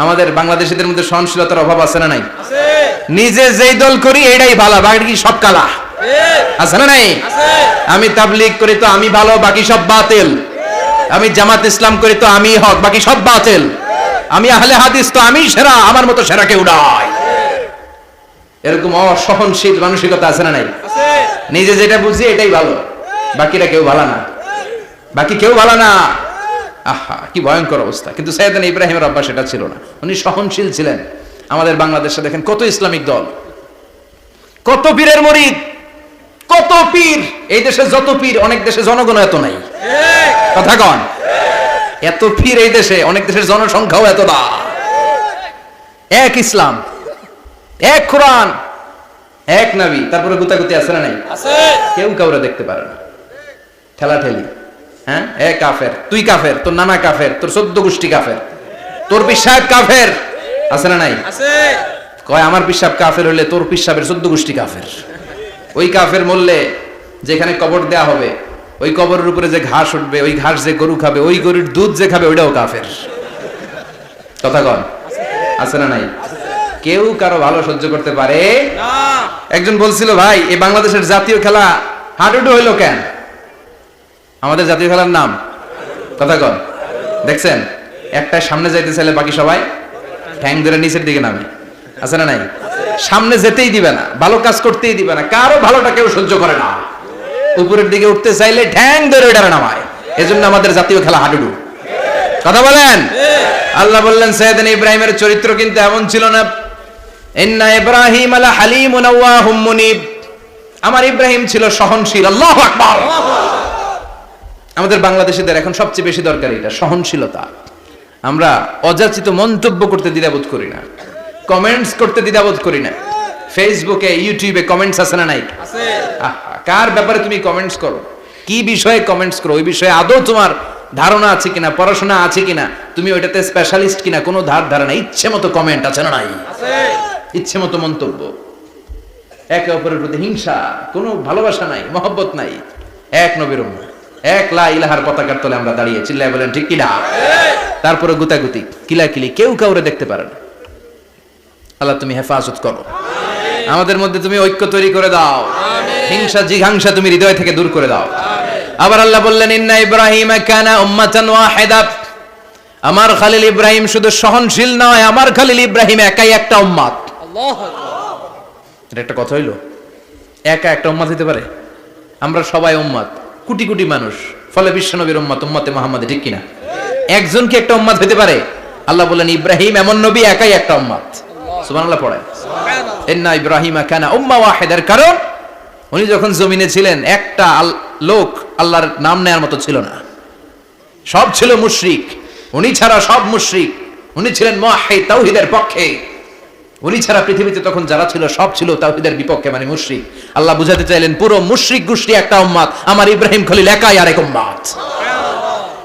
আমাদের বাংলাদেশিদের মধ্যে সহনশীলতার অভাব আছে না নাই? নিজে যেই দল করি এটাই ভালো, বাকি সব কালা। আছে না নাই? আমি তাবলীগ করি তো আমি ভালো, বাকি সব বাতিল। আমি জামাত ইসলাম করি তো আমি হক, বাকি সব বাতিল। আমি আহলে হাদিস তো আমি সেরা, আমার মতো সেরা কেউ নাই। এরকম অসহনশীল মানসিকতা আছে না নাই? নিজে যেটা বুঝি এটাই ভালো, বাকিরা কেউ ভালো না, বাকি কেউ ভালো না। আহা, কি ভয়ঙ্কর অবস্থা। কিন্তু সাইয়েদনা ইব্রাহিমের অভ্যাস সেটা ছিল না, উনি সহনশীল ছিলেন। আমাদের বাংলাদেশে দেখেন কত ইসলামিক দল, কত পীরের মুরিদ, কত পীর। এই দেশে যত পীর, অনেক দেশে জনগণ এত নাই। কথা কন, এত পীর এই দেশে, অনেক দেশের জনসংখ্যাও এত না। এক ইসলাম, এক কোরআন, এক নবী, তারপরে গুতাগুতি আছে না নাই? কেউ কাউরে দেখতে পারে না, ঠেলাঠেলি। হ্যাঁ, এ কাফের, তুই কাফের, তোর নানা কাফের, তোর 14 গোষ্ঠী কাফের, তোর পিসাব কাফের, আছে না নাই? কয় আমার পিসাব কাফের হইলে তোর পিসাবের 14 গোষ্ঠী কাফের। ওই কাফের মরলে যেখানে কবর দেয়া হবে, ওই কবরের উপরে যে ঘাস উঠবে, ওই ঘাস যে গরু খাবে, ওই গরুর দুধ যে খাবে, ওইটাও কাফের। কথা কন, আছে না নাই? কেউ কারো ভালো সহ্য করতে পারে না। একজন বলছিল, ভাই এই বাংলাদেশের জাতীয় খেলা হাডুডু হইলো কেন? আমাদের জাতীয় খেলার নাম, কথা কন, দেখছেন? একটা সামনে যাইতে চাইলে বাকি সবাই ঠ্যাং ধরে নিচের দিকে নামে। আছে না নাই? সামনে যেতেই দিবে না, ভালো কাজ করতেই দিবে না, কারো ভালোটা কেউ সহ্য করে না। উপরের দিকে উঠতে চাইলে ঠ্যাং ধরে ওইটারে নামায়। এজন্য আমাদের জাতীয় খেলা হাডুডু। কথা বলেন। আল্লাহ বললেন সাইয়েদনা ইব্রাহিমের চরিত্র কিন্তু এমন ছিল না। ইন্না ইব্রাহিম আলা হালিমুন আওয়াহুম মুনিব। আমার ইব্রাহিম ছিল সহনশীল। আল্লাহু আকবার। আমাদের বাংলাদেশীদের এখন সবচেয়ে বেশি দরকার এটা, সহনশীলতা। আমরা অযাচিত মন্তব্য করতে দ্বিধাবোধ করি না, কমেন্টস করতে দ্বিধাবোধ করি না। ফেসবুকে, ইউটিউবে কমেন্টস আছে না নাই? আছে। কার ব্যাপারে তুমি কমেন্টস করো, কি বিষয়ে কমেন্টস করো, ওই বিষয়ে আদৌ তোমার ধারণা আছে কিনা, পড়াশোনা আছে কিনা, তুমি ওইটাতে স্পেশালিস্ট কিনা, কোনো ধারণা। ইচ্ছে মতো কমেন্ট আছে না নাই? আছে। ইচ্ছে মতো মন্তব্য, একে অপরের প্রতি হিংসা, কোনো ভালোবাসা নাই, মহব্বত নাই। এক নবীর উম্মত, এক লা ইলাহার পতাকার তলে আমরা দাঁড়িয়ে, চিল্লায় বলেন ঠিক কিনা? তারপরে গুতাগুতি, কিলাকিলি, কেউ কাউরে দেখতে পারে না। আল্লাহ তুমি হেফাজত করো, আমাদের মধ্যে তুমি ঐক্য তৈরি করে দাও, হিংসা জিঘাংসা তুমি হৃদয় থেকে দূর করে দাও। আবার আল্লাহ বললেন ইন্না ইব্রাহিমা কানা উম্মাতান ওয়াহিদা। আমার খলিল ইব্রাহিম শুধু সহনশীল নয়, আমার খলিল ইব্রাহিম একাই একটা উম্মত। আল্লাহু আকবার। এটা একটা কথা হইলো? একা একটা উম্মত হতে পারে? আমরা সবাই উম্মত, কোটি কোটি মানুষ, ফলে বিশ্বনবীর উম্মত, উম্মতে মুহাম্মাদী, ঠিক কিনা? একজন কি একটা উম্মত হতে পারে? আল্লাহ বলেন ইব্রাহিম এমন নবী, একাই একটা উম্মত। সুবহানাল্লাহ পড়ে। ইন্না ইব্রাহিমা কানা উম্মা ওয়াহিদার, কারণ উনি যখন জমিনে ছিলেন একটা লোক আল্লাহর নাম নেয়ার মতো ছিল না, সব ছিল মুশরিক। উনি ছাড়া সব মুশরিক। উনি ছিলেন মুওয়াহহিদ, তাওহীদের পক্ষে। উনি ছাড়া পৃথিবীতে তখন যারা ছিল সব ছিল তাওহীদের বিপক্ষে, মানে মুশরিক। আল্লাহ বুঝাতে চাইলেন পুরো মুশরিক গোষ্ঠী একটা উম্মত, আমার ইব্রাহিম খলিল একাই আরেক উম্মত।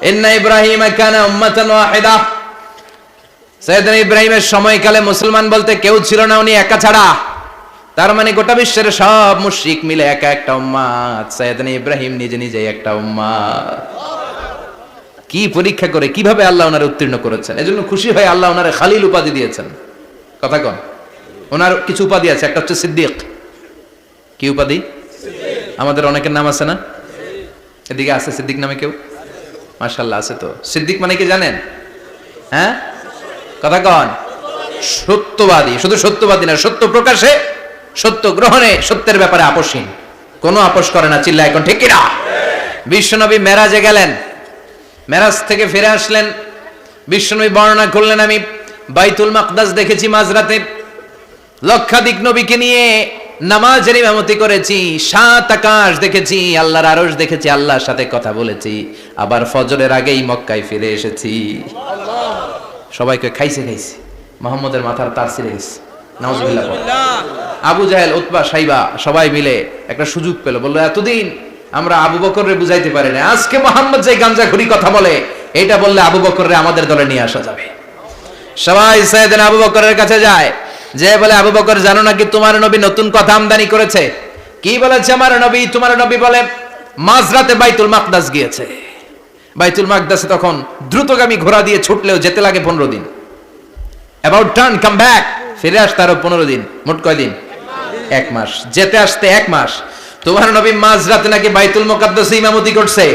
ইন্না ইব্রাহিমা কানা উম্মাতান ওয়াহিদা। সাইয়েদনা ইব্রাহিমের সময়কালে মুসলমান বলতে কেউ ছিল না, উনি একা ছাড়া। তার মানে গোটা বিশ্বের সব মুশরিক মিলে একা একটা উম্মত, সাইয়েদনা ইব্রাহিম নিজে নিজে একটা উম্মত। কি পরীক্ষা করে, কিভাবে আল্লাহ ওনারে উত্তীর্ণ করেছেন। এজন্য খুশি হয়ে আল্লাহ ওনারে খালিল উপাধি দিয়েছেন। কথা কন, ওনার কিছু উপাধি আছে, একটা হচ্ছে সিদ্দিক। কি উপাধি? আমাদের অনেকের নাম আছে না? এদিকে আছে সিদ্দিক নামে কেউ? মাশাআল্লাহ আছে তো। সিদ্দিক মানে কি জানেন? হ্যাঁ, কথা কন। সত্যবাদী। শুধু সত্যবাদী না, সত্য প্রকাশে, সত্য গ্রহণে, সত্যের ব্যাপারে আপোষহীন, কোনো আপোষ করে না। চিল্লা এখন ঠিক কিনা? বিশ্বনবী মেরাজে গেলেন, মেরাজ থেকে ফিরে আসলেন। বিশ্বনবী বর্ণনা করলেন আমি বাইতুল মাকদাস দেখেছি মাঝরাতে, লক্ষাধিক নবীকে নিয়ে নামাজের ইমামতি করেছি, 7 আকাশ দেখেছি, আল্লাহর আরশ দেখেছি, আল্লাহর সাথে কথা বলেছি, আবার ফজরের আগেই মক্কায় ফিরে এসেছি। সবাইকে খাইছে খাইছে, মুহাম্মদের মাথার তার ছিঁড়ে গেছে। নাউজুবিল্লাহ। আবু জাহেল, উতবা, সাইবা সবাই মিলে একটা সুযোগ পেল, বললো এতদিন আমরা আবু বকররে বুঝাইতে পারি না, আজকে মুহাম্মদ যে গাঞ্জাখুরি কথা বলে, এটা বললে আবু বকররে আমাদের দলে নিয়ে আসা যাবে। সবাই সাইয়েদনা আবু বকরের কাছে যায়, যে বলে আবু বকর জানো নাকি তোমার নবী নতুন কথা আমদানি করেছে? কি বলেছে আমার নবী? তোমার নবী বলে মাঝরাতে বাইতুল মাকদাস গিয়েছে। বাইতুল মাকদাসে তখন দ্রুতগামী ঘোড়া দিয়ে ছুটলেও যেতে লাগে 15 দিন। অ্যাবাউট টার্ন কাম ব্যাক, ফিরে আসতে আরো 15 দিন, মোট কয় দিন? 1 মাস। যেতে আসতে 1 মাস। তোমার নবী মাঝরাতে নাকি বাইতুল মুকাদ্দাসে ইমামতি করছে,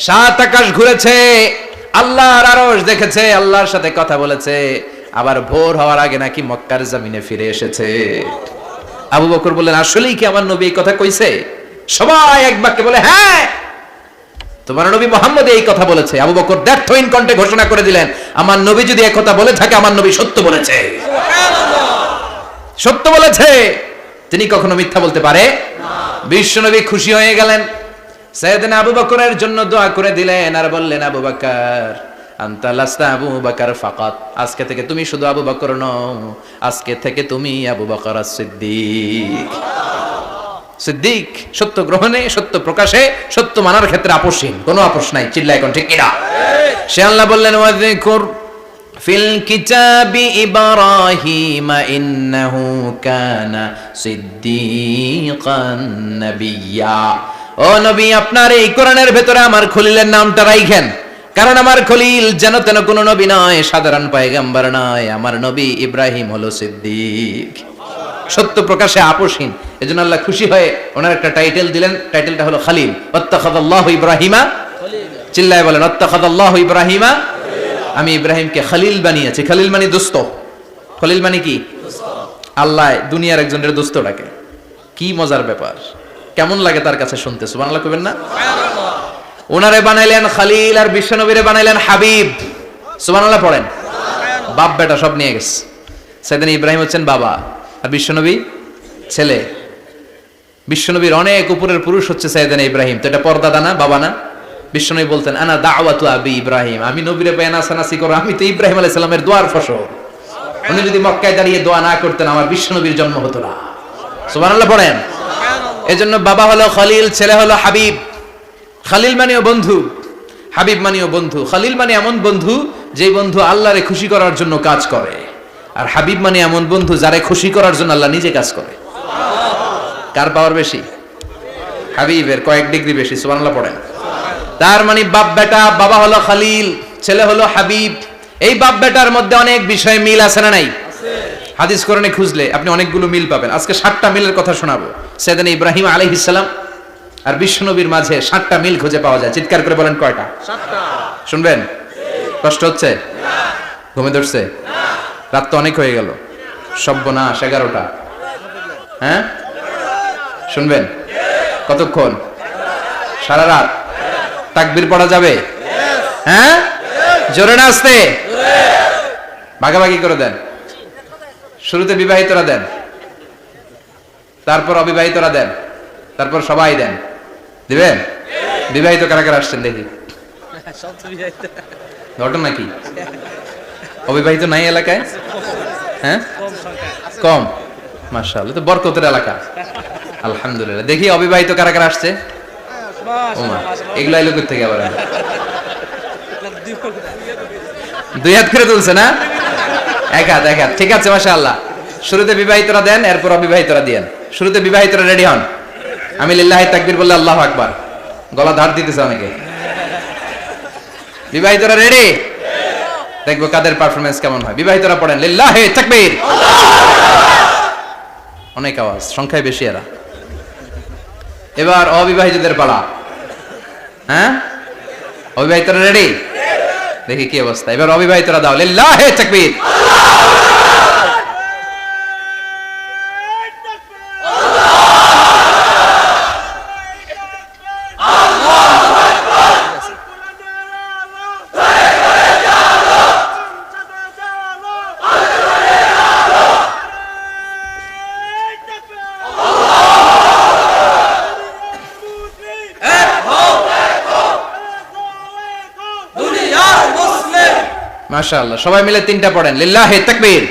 7 আকাশ ঘুরেছে, আল্লাহর আরশ দেখেছে, আল্লাহর সাথে কথা বলেছে, আবার ভোর হওয়ার আগে নাকি মক্কার জমিনে ফিরে এসেছে। আবু বকর বললেন, আসলেই কি আমার নবী এই কথা কইছে? সবাই এক বাক্যে বলে, হ্যাঁ, তোমার নবী মুহাম্মদ এই কথা বলেছে। আবু বকর দ্ব্যর্থহীন কণ্ঠে ঘোষণা করে দিলেন, আমার নবী যদি এই কথা বলে থাকে, আমার নবী সত্য বলেছে। সত্য বলেছে, তিনি কখনো মিথ্যা বলতে পারে না। বিশ্বনবী খুশি হয়ে গেলেন, সাইয়েদনা আবু বকরের জন্য দোয়া করে দিলেন আর বললেন, আবু বকর আনতা লাস্তা আবু বকর ফাকাত, আজকে থেকে তুমি শুধু আবু বকর নও, আজকে থেকে তুমি আবু বকর as-সিদ্দিক। সিদ্দিক, সত্য গ্রহণে, সত্য প্রকাশে, সত্য মানার ক্ষেত্রে আপোষহীন, কোনো আপোষ নাই। চিল্লায় এখন ঠিক কিনা? সে আল্লাহ বললেন, ওয়াযকুর ফিল কিতাবি ইব্রাহিম ইন্নাহু কানা সিদ্দিকান নাবিয়্যা। ও নবী, আপনার এই কোরআনের ভেতরে আমার খলিলের নামটা রাখেন, কারণ আমার খলিল যেন তেন কোনো নবী নয়, সাধারণ পয়গম্বর নয়, আমার নবী ইব্রাহিম হলো সিদ্দিক, সত্য প্রকাশে আপোষহীন। এজন্য আল্লাহ খুশি হয়ে ওনার একটা টাইটেল দিলেন, টাইটেলটা হলো খলিল। ওয়াত্তাখাযাল্লাহু ইব্রাহিমা, চিল্লায় বলেন, ওয়াত্তাখাযাল্লাহু ইব্রাহিমা, আমি ইব্রাহিমকে খলিল বানিয়েছি। খলিল মানে দোস্ত। খলিল মানে কি? আল্লাহ দুনিয়ার একজনের দোস্ত ডাকে। কি মজার ব্যাপার, কেমন লাগে তার কাছে শুনতে? সুবহানাল্লাহ কইবেন না? ওনারে বানাইলেন খলিল আর বিশ্বনবীরে বানাইলেন হাবিব। সুবহানাল্লাহ পড়েন। বাপ বেটা সব নিয়ে গেছে। সাইয়েদনা ইব্রাহিম হচ্ছেন বাবা আর বিশ্বনবী ছেলে। বিশ্বনবীর অনেক উপরের পুরুষ হচ্ছে সাইয়েদনা ইব্রাহিম, তো এটা পর্দাদা না, বাবা না? বিশ্বনবী বলতেন, আনা দাওয়াতু আবি ইব্রাহিম, আমি নবীরে পেয়ে নাসানাসি করো, আমি তো ইব্রাহিম আলাইহিস সালামের দোয়ার ফসল। উনি যদি মক্কায় দাঁড়িয়ে দোয়া না করতেন, আমার বিশ্বনবীর জন্ম হতো না। সুবহানাল্লাহ পড়েন। এজন্য বাবা হলো খলিল, ছেলে হলো হাবিব। খলিল মানেও বন্ধু, হাবিব মানেও বন্ধু। খলিল মানে এমন বন্ধু যেই বন্ধু আল্লাহরে খুশি করার জন্য কাজ করে, আর হাবিব মানে এমন বন্ধু যারে খুশি করার জন্য আল্লাহ নিজে কাজ করে। কার পাওয়ার বেশি? হাবিবের কয়েক ডিগ্রি বেশি। সুবহানাল্লাহ পড়েন। তার মানে বাপ বেটা, বাবা হলো খলিল, ছেলে হলো হাবিব। এই বাপ বেটার মধ্যে অনেক বিষয়ে মিল আছে না নাই? হাদিস কোরআনে খুঁজলে আপনি অনেকগুলো মিল পাবেন। আজকে 7টা মিলের কথা শোনাবো। সাইয়েদনা ইব্রাহিম আলাইহিস সালাম আর বিশ্বনবীর মাঝে 7টা মিল খুঁজে পাওয়া যায়। চিৎকার করে বলেন, কয়টা? 7টা। শুনবেন? কষ্ট হচ্ছে? ঘুমে ধরছে? রাত তো অনেক হয়ে গেল। সর্বনাশ, 11টা। হ্যাঁ, শুনবেন? কতক্ষণ? সারা রাত। তাকবীর পড়া যাবে? হ্যাঁ, জোরে না আস্তে? ভাগাভাগি করে দেন। শুরুতে বিবাহিতরা দেন, তারপর অবিবাহিতরা দেন, তারপর সবাই দেন। দিবেন? বিবাহিত কারা কারা আসছেন দেখি? ঘটনা কি? অবিবাহিত নাই এলাকায়? হ্যাঁ, কম। মাশাআল্লাহ, তো বরকতের এলাকা। আলহামদুলিল্লাহ। দেখি অবিবাহিত কারা কারা আসছে? ওমা, এগুলা এলো কোথা থেকে আবার? 2 হাত করে তুলছে না? 1 হাত, 1 হাত। ঠিক আছে, মাশাআল্লাহ। শুরুতে বিবাহিতরা দেন, এরপর অবিবাহিতরা দেন। শুরুতে বিবাহিতরা রেডি হন। আমি লিল্লাহি তাকবীর বললে আল্লাহু আকবার। গলা ধার দিতেছে অনেকে। বিবাহিতরা রেডি? দেখবো কাদের পারফরম্যান্স কেমন হয়। বিবাহিতরা পড়েন, লিল্লাহি তাকবীর। অনেক আওয়াজ, সংখ্যায় বেশি এরা। এবার অবিবাহিতদের পালা। হ্যাঁ, অবিবাহিতরা রেডি? দেখি কি অবস্থা। এবার অবিবাহিতরা দাও, লিল্লাহি তাকবীর। মাশাআল্লাহ, সবাই মিলে 3টা পড়েন, লিল্লাহি তাকবীর।